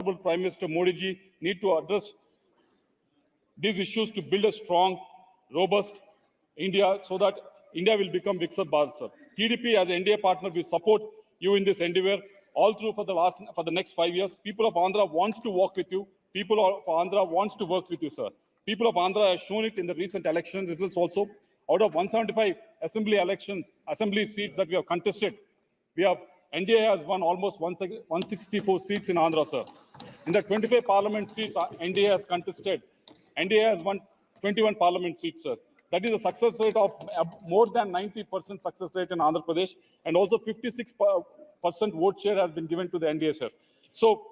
Prime Minister Modi ji need to address these issues to build a strong, robust India so that India will become Viksit Bharat, sir. TDP as an NDA partner will support you in this endeavor all through for the next 5 years. People of Andhra wants to work with you. People of Andhra wants to work with you, sir. People of Andhra have shown it in the recent election results also. Out of 175 assembly seats that we have contested, NDA has won almost 164 seats in Andhra, sir. In the 25 parliament seats NDA has contested, NDA has won 21 parliament seats, sir. That is a success rate of more than 90% success rate in Andhra Pradesh, and also 56% vote share has been given to the NDA, sir. So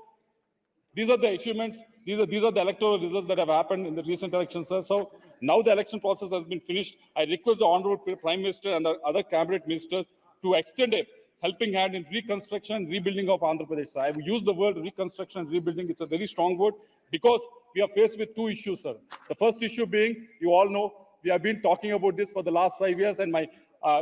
these are the achievements. These are the electoral results that have happened in the recent elections, sir. So now the election process has been finished. I request the Honorable Prime Minister and the other cabinet ministers to extend a helping hand in reconstruction and rebuilding of Andhra Pradesh, sir. I have used the word reconstruction and rebuilding. It's a very strong word because we are faced with two issues, sir. The first issue being, you all know, we have been talking about this for the last 5 years, and my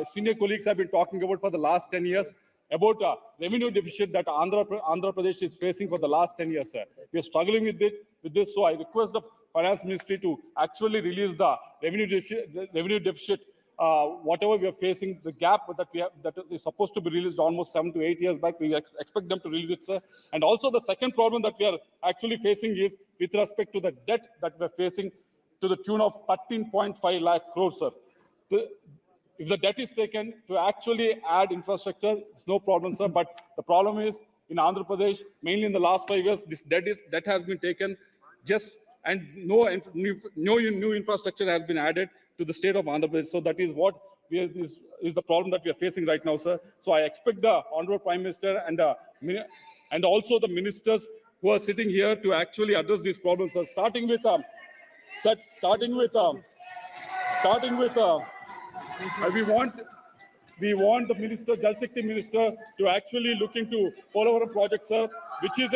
senior colleagues have been talking about for the last 10 years, about revenue deficit that Andhra Pradesh is facing for the last 10 years, sir. We are struggling with this, so I request the Finance Ministry to actually release the revenue deficit, whatever we are facing, the gap that is supposed to be released almost 7 to 8 years back. We expect them to release it, sir. And also the second problem that we are actually facing is with respect to the debt that we are facing to the tune of 13.5 lakh crores, sir. If the debt is taken to actually add infrastructure, it's no problem, sir. But the problem is in Andhra Pradesh, mainly in the last 5 years, this debt has been taken and no new infrastructure has been added to the state of Andhra Pradesh. So that is what is the problem that we are facing right now, sir. So I expect the Honorable Prime Minister and also the ministers who are sitting here to actually address these problems, sir. Starting with we want the minister, Jal Shakti minister, to actually look into Polavaram project, sir, which is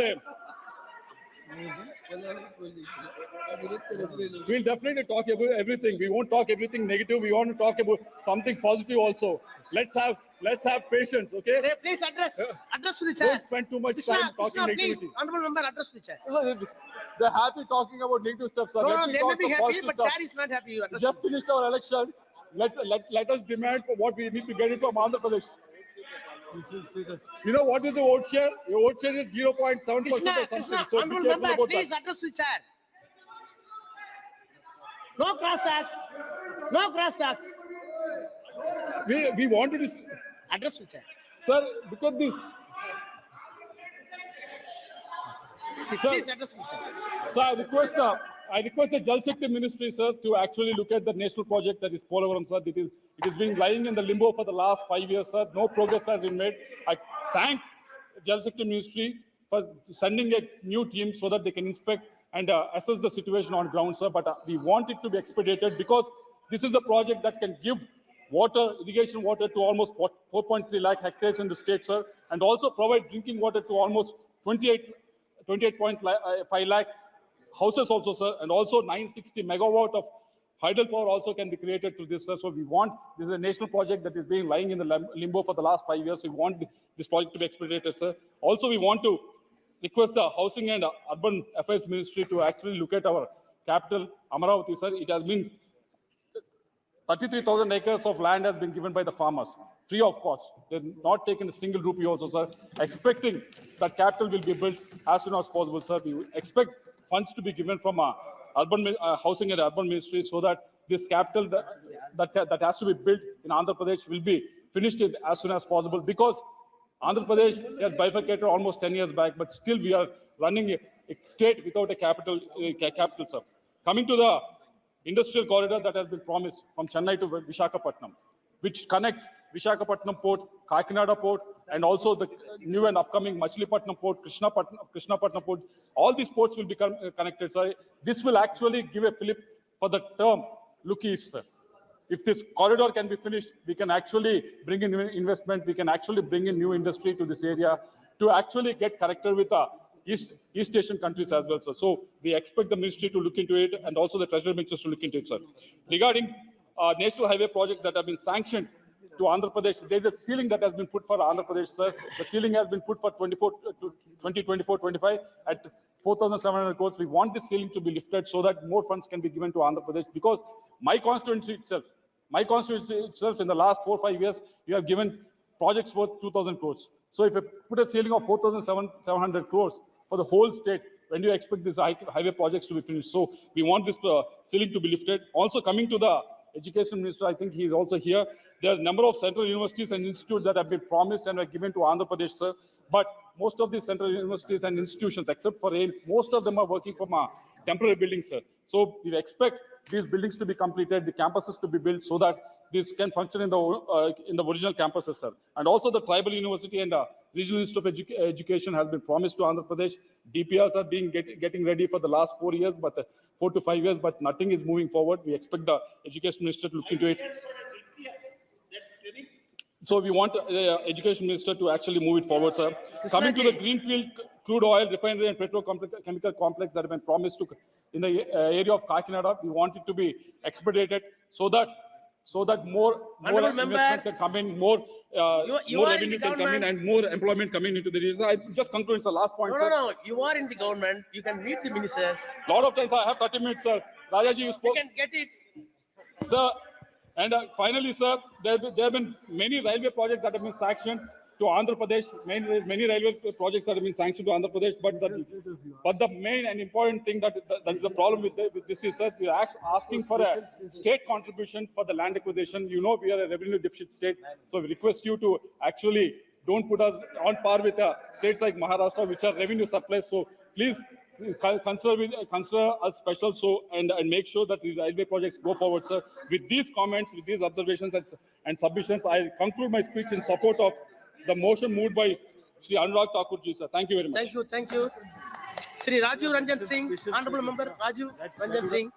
we'll definitely talk about everything. We won't talk everything negative. We want to talk about something positive also. Let's have patience, okay? Please address to the chair. Don't spend too much time talking negativity. Please, honorable member, address to the chair. They're happy talking about negative stuff, sir. No, they may be happy, but chair is not happy. We just finished our election. Let us demand for what we need to get it from Andhra Pradesh. You know what is the vote share? Your vote share is 0.7% or something. Krishna, So honorable member, please address the chair. No cross tax. No cross tax. We wanted to address the chair. Sir, because this. Please address the chair. So I request the Jal Shakti Ministry, sir, to actually look at the national project that is Polavaram, sir. It is being lying in the limbo for the last 5 years, sir. No progress has been made. I thank Jal Shakti Ministry for sending a new team so that they can inspect and assess the situation on ground, sir. But we want it to be expedited because this is a project that can give irrigation water to almost 4.3 lakh hectares in the state, sir, and also provide drinking water to almost 28.5 lakh houses also, sir, and also 960 megawatt of hydel power also can be created to this, sir. So this is a national project that is being lying in the limbo for the last 5 years. We want this project to be expedited, sir. Also, we want to request the Housing and Urban Affairs Ministry to actually look at our capital, Amaravati, sir. It has been 33,000 acres of land has been given by the farmers, free of cost. They've not taken a single rupee also, sir. Expecting that capital will be built as soon as possible, sir. We expect funds to be given from Housing and Urban Ministry so that this capital that has to be built in Andhra Pradesh will be finished as soon as possible, because Andhra Pradesh has bifurcated almost 10 years back, but still we are running a state without a capital, sir. Coming to the industrial corridor that has been promised from Chennai to Visakhapatnam, which connects Visakhapatnam port, Kakinada port, and also the new and upcoming Machilipatnam port, Krishnapatnam port. All these ports will become connected, sir. This will actually give a fillip for the term look east, sir. If this corridor can be finished, we can actually bring in investment. We can actually bring in new industry to this area to actually get connected with the East Asian countries as well, sir. So we expect the ministry to look into it and also the treasury ministers to look into it, sir. Regarding national highway projects that have been sanctioned to Andhra Pradesh. There's a ceiling that has been put for Andhra Pradesh, sir. The ceiling has been put for 2024-25 at 4,700 crores. We want this ceiling to be lifted so that more funds can be given to Andhra Pradesh, because my constituency itself, in the last 4 or 5 years, we have given projects worth 2,000 crores. So if you put a ceiling of 4,700 crores for the whole state, when do you expect these highway projects to be finished? So we want this ceiling to be lifted. Also coming to the Education Minister, I think he is also here. There are a number of central universities and institutes that have been promised and were given to Andhra Pradesh, sir. But most of these central universities and institutions, except for AIMS, most of them are working from temporary buildings, sir. So we expect these buildings to be completed, the campuses to be built, so that this can function in the original campuses, sir. And also the tribal university and regional institute of education has been promised to Andhra Pradesh. DPRs are getting ready for the last 4 years, but 4 to 5 years, but nothing is moving forward. We expect the education minister to look into it. So we want the education minister to actually move it forward, sir. Coming to the greenfield crude oil refinery and petrochemical complex that have been promised to in the area of Kakinada, we want it to be expedited so that more investment can come in, more revenue can come in, and more employment coming into the region. I just conclude, sir. Last point, sir. No. You are in the government. You can meet the ministers. Lot of times I have 30 minutes, sir. Rajaji, you You spoke. can get it. Sir, and finally, sir, there have been many railway projects that have been sanctioned to Andhra Pradesh. Many railway projects that have been sanctioned to Andhra Pradesh. But the main and important thing that is the problem with this is, sir, we are asking for a state contribution for the land acquisition. You know, we are a revenue deficit state, so we request you to actually don't put us on par with states like Maharashtra, which are revenue surplus. So please consider us special, so and make sure that the railway projects go forward, sir. With these comments, with these observations and submissions, I conclude my speech in support of the motion moved by Shri Anurag Thakurji, sir. Thank you very much. Thank you. Shri Rajiv Ranjan Singh, Honorable Member Rajiv Ranjan Singh.